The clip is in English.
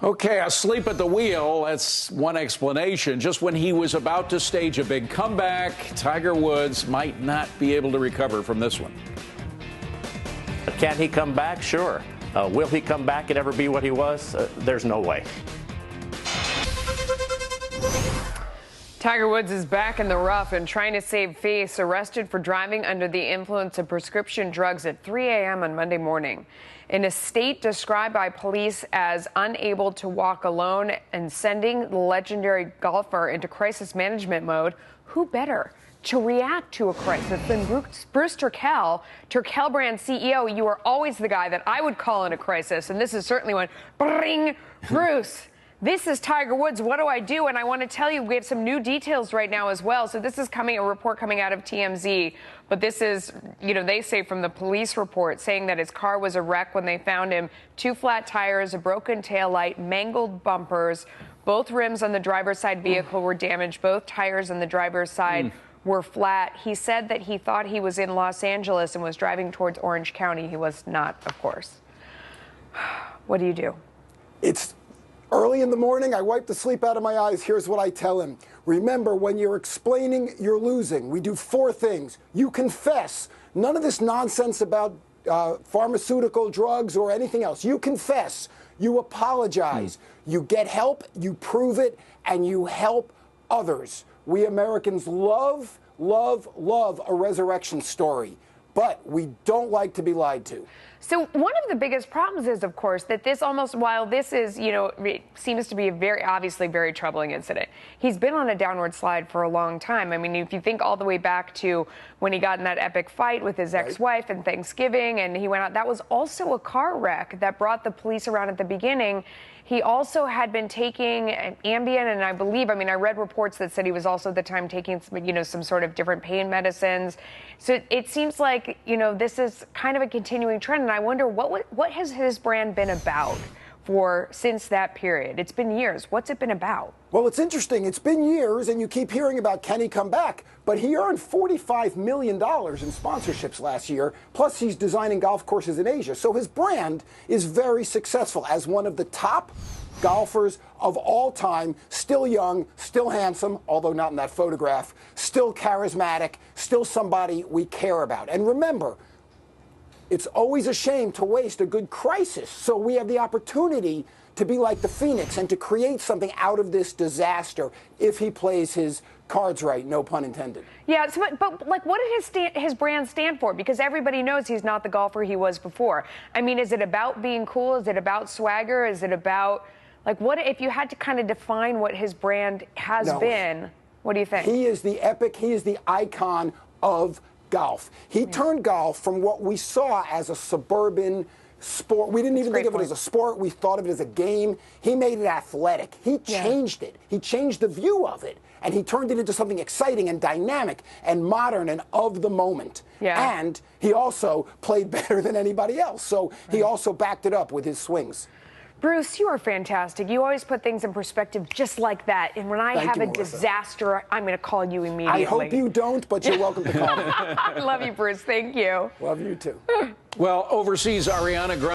Okay, asleep at the wheel, that's one explanation. Just when he was about to stage a big comeback, Tiger Woods might not be able to recover from this one. Can he come back? Sure. Will he come back and ever be what he was? There's no way. Tiger Woods is back in the rough and trying to save face, arrested for driving under the influence of prescription drugs at 3 a.m. on Monday morning. In a state described by police as unable to walk alone and sending the legendary golfer into crisis management mode, who better to react to a crisis than Bruce Turkel, Turkel brand CEO? You are always the guy that I would call in a crisis, and this is certainly one. Bring Bruce. This is Tiger Woods. What do I do? And I want to tell you, we have some new details right now as well. So this is a report coming out of TMZ. But this is, they say from the police report saying that his car was a wreck when they found him. 2 flat tires, a broken taillight, mangled bumpers. Both rims on the driver's side vehicle were damaged. Both tires on the driver's side were flat. He said that he thought he was in Los Angeles and was driving towards Orange County. He was not, of course. What do you do? It's early in the morning, I wipe the sleep out of my eyes. Here's what I tell him. Remember, when you're explaining you're losing, we do 4 things. You confess. None of this nonsense about pharmaceutical drugs or anything else. You confess. You apologize. You get help, you prove it, and you help others. We Americans love, love, love a resurrection story. But we don't like to be lied to. So one of the biggest problems is, of course, that this while this is, it seems to be a obviously very troubling incident, he's been on a downward slide for a long time. I mean, if you think all the way back to when he got in that epic fight with his ex-wife and Thanksgiving, and he went out, that was also a car wreck that brought the police around at the beginning. He also had been taking Ambien, and I read reports that said he was also at the time taking, some sort of different pain medicines. So it seems like, this is kind of a continuing trend, and I wonder what has his brand been about since that period? It's been years. What's it been about? Well, it's interesting. It's been years, and you keep hearing about can he come back? But he earned $45 million in sponsorships last year, plus he's designing golf courses in Asia. So his brand is very successful as one of the top golfers of all time, still young, still handsome, although not in that photograph, still charismatic, still somebody we care about. And remember, it's always a shame to waste a good crisis. So we have the opportunity to be like the Phoenix and to create something out of this disaster if he plays his cards right, no pun intended. Yeah, but what did his brand stand for? Because everybody knows he's not the golfer he was before. I mean, is it about being cool? Is it about swagger? Is it about, what if you had to kind of define what his brand has been? What do you think? He is the epic, he is the icon of golf. He turned golf from what we saw as a suburban sport. We didn't even think of it as a sport. We thought of it as a game. He made it athletic. He changed it. He changed the view of it. And he turned it into something exciting and dynamic and modern and of the moment. Yeah. And he also played better than anybody else. So he also backed it up with his swings. Bruce, you are fantastic. You always put things in perspective just like that. And when I have a disaster, I'm going to call you immediately. I hope you don't, but you're welcome to call me. I love you, Bruce. Thank you. Love you, too. Well, overseas Ariana Grande